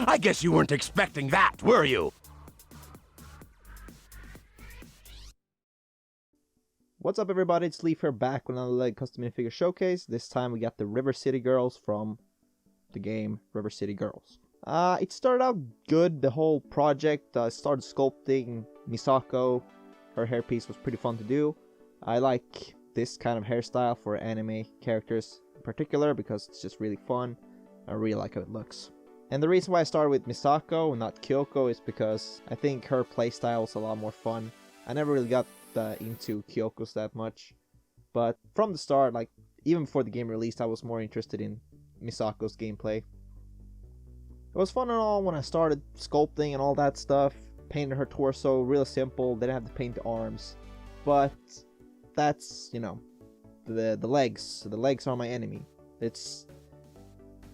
I guess you weren't expecting that, were you? What's up everybody, it's Leaf here back with another LEGO Custom Minifigure Showcase. This time we got the River City Girls from the game River City Girls. It started out good, the whole project. Started sculpting Misako. Her hairpiece was pretty fun to do. I like this kind of hairstyle for anime characters in particular because it's just really fun. I really like how it looks. And the reason why I started with Misako and not Kyoko is because I think her playstyle was a lot more fun. I never really got into Kyoko's that much, but from the start, like even before the game released, I was more interested in Misako's gameplay. It was fun and all when I started sculpting and all that stuff. Painted her torso, real simple, didn't have to paint the arms, but that's, you know, the legs. The legs are my enemy.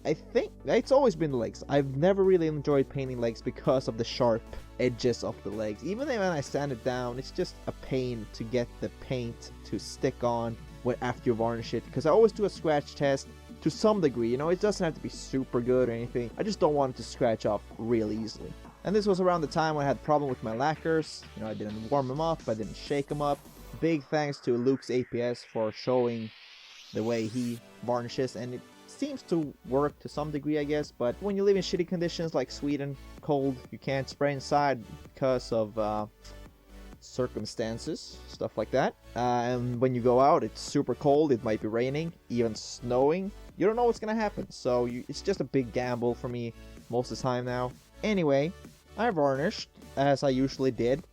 I think it's always been the legs. I've never really enjoyed painting legs because of the sharp edges of the legs. Even when I sand it down, it's just a pain to get the paint to stick on after you varnish it, because I always do a scratch test to some degree. You know, it doesn't have to be super good or anything. I just don't want it to scratch off real easily. And this was around the time when I had a problem with my lacquers. You know, I didn't warm them up, I didn't shake them up. Big thanks to Luke's APS for showing the way he varnishes, and it seems to work to some degree, I guess. But when you live in shitty conditions like Sweden, cold, you can't spray inside because of circumstances, stuff like that. And when you go out, it's super cold, it might be raining, even snowing. You don't know what's gonna happen, so it's just a big gamble for me most of the time now. Anyway, I varnished as I usually did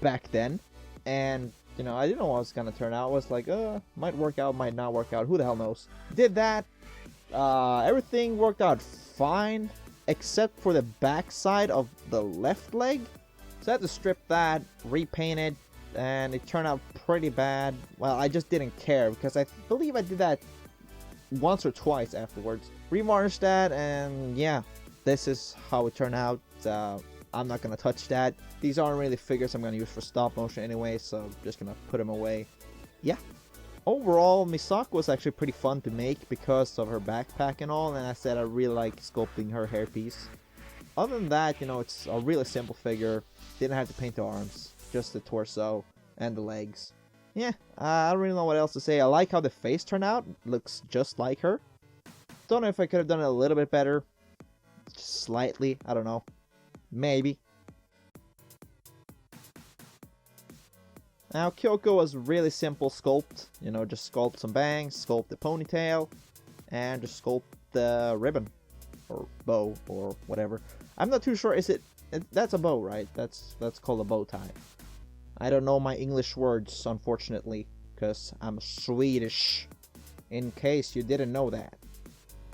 back then, and you know, I didn't know what it was gonna turn out. I was like, might work out, might not work out, who the hell knows. Did that. Everything worked out fine, except for the back side of the left leg. So I had to strip that, repaint it, and it turned out pretty bad. Well, I just didn't care, because I believe I did that once or twice afterwards. Revarnished that, and yeah, this is how it turned out. I'm not gonna touch that. These aren't really figures I'm gonna use for stop motion anyway, so I'm just gonna put them away. Yeah. Overall, Misako was actually pretty fun to make because of her backpack and all, and I said I really like sculpting her hairpiece. Other than that, you know, it's a really simple figure. Didn't have to paint the arms, just the torso and the legs. Yeah, I don't really know what else to say. I like how the face turned out. Looks just like her. Don't know if I could have done it a little bit better. Just slightly, I don't know. Maybe. Now, Kyoko was really simple sculpt. You know, just sculpt some bangs, sculpt the ponytail, and just sculpt the ribbon. Or bow, or whatever. I'm not too sure, that's a bow, right? That's called a bow tie. I don't know my English words, unfortunately, because I'm Swedish, in case you didn't know that.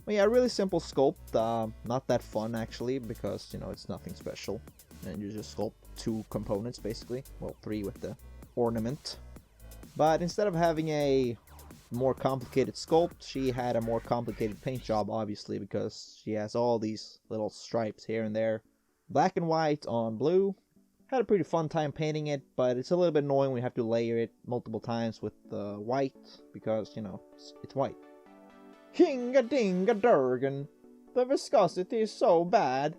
But yeah, really simple sculpt, not that fun actually, because, you know, it's nothing special. And you just sculpt 2 components, basically. Well, 3 with the ornament. But instead of having a more complicated sculpt, she had a more complicated paint job, obviously, because she has all these little stripes here and there. Black and white on blue. Had a pretty fun time painting it, but it's a little bit annoying when you have to layer it multiple times with the white, because, you know, it's white. Hinga-dinga-durgan, the viscosity is so bad.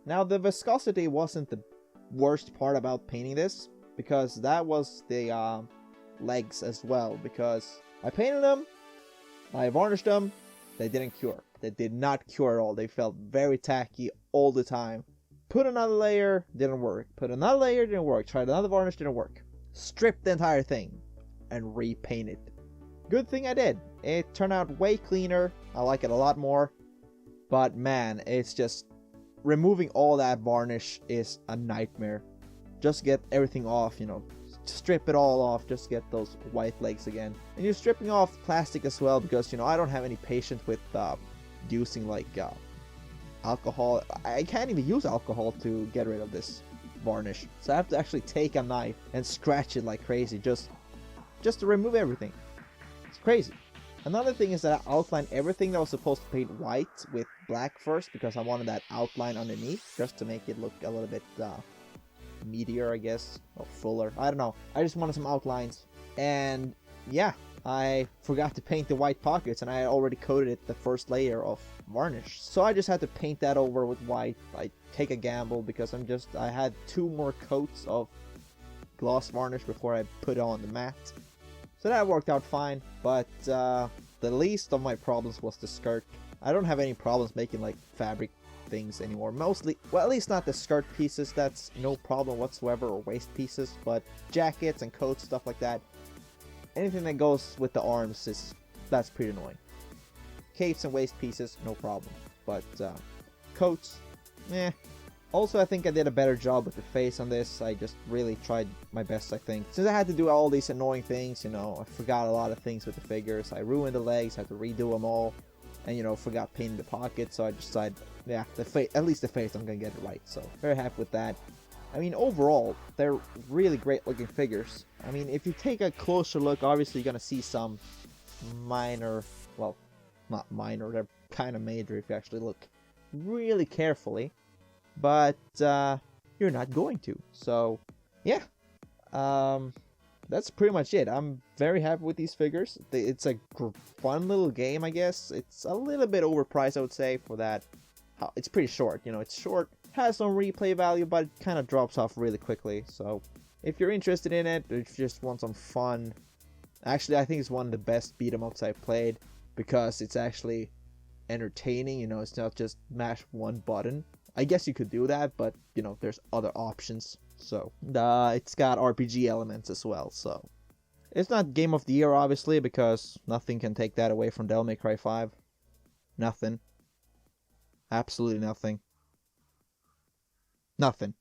Now, the viscosity wasn't the worst part about painting this, because that was the legs as well, because I painted them, I varnished them, they didn't cure. They did not cure at all. They felt very tacky all the time. Put another layer, didn't work. Put another layer, didn't work. Tried another varnish, didn't work. Stripped the entire thing and repainted. Good thing I did. It turned out way cleaner. I like it a lot more. But man, it's just removing all that varnish is a nightmare. Just get everything off, you know. Strip it all off, just get those white legs again. And you're stripping off plastic as well, because, you know, I don't have any patience with using like alcohol. I can't even use alcohol to get rid of this varnish. So I have to actually take a knife and scratch it like crazy, just to remove everything. It's crazy. Another thing is that I outlined everything that was supposed to paint white with black first, because I wanted that outline underneath, just to make it look a little bit meatier, I guess, or fuller. I don't know. I just wanted some outlines, and yeah, I forgot to paint the white pockets, and I had already coated it the first layer of varnish. So I just had to paint that over with white. I take a gamble because I had 2 more coats of gloss varnish before I put on the matte. So that worked out fine, but the least of my problems was the skirt. I don't have any problems making like fabric things anymore. Mostly, well, at least not the skirt pieces, that's no problem whatsoever, or waist pieces, but jackets and coats, stuff like that. Anything that goes with the arms, that's pretty annoying. Capes and waist pieces, no problem. But coats, eh. Also, I think I did a better job with the face on this. I just really tried my best, I think. Since I had to do all these annoying things, you know, I forgot a lot of things with the figures. I ruined the legs, had to redo them all. And, you know, forgot painting the pockets, so I decided, yeah, at least the face, I'm gonna get it right. So, very happy with that. I mean, overall, they're really great looking figures. I mean, if you take a closer look, obviously you're gonna see some minor, well, not minor, they're kind of major if you actually look really carefully. But you're not going to. So yeah, that's pretty much it. I'm very happy with these figures. It's a fun little game, I guess. It's a little bit overpriced, I would say, for that. It's pretty short, you know, it's short, has some replay value, but it kind of drops off really quickly. So if you're interested in it, or if you just want some fun, actually I think it's one of the best beat 'em ups I've played, because it's actually entertaining. You know, it's not just mash one button. I guess you could do that, but, you know, there's other options. So, it's got RPG elements as well, so. It's not Game of the Year, obviously, because nothing can take that away from Devil May Cry 5. Nothing. Absolutely nothing. Nothing.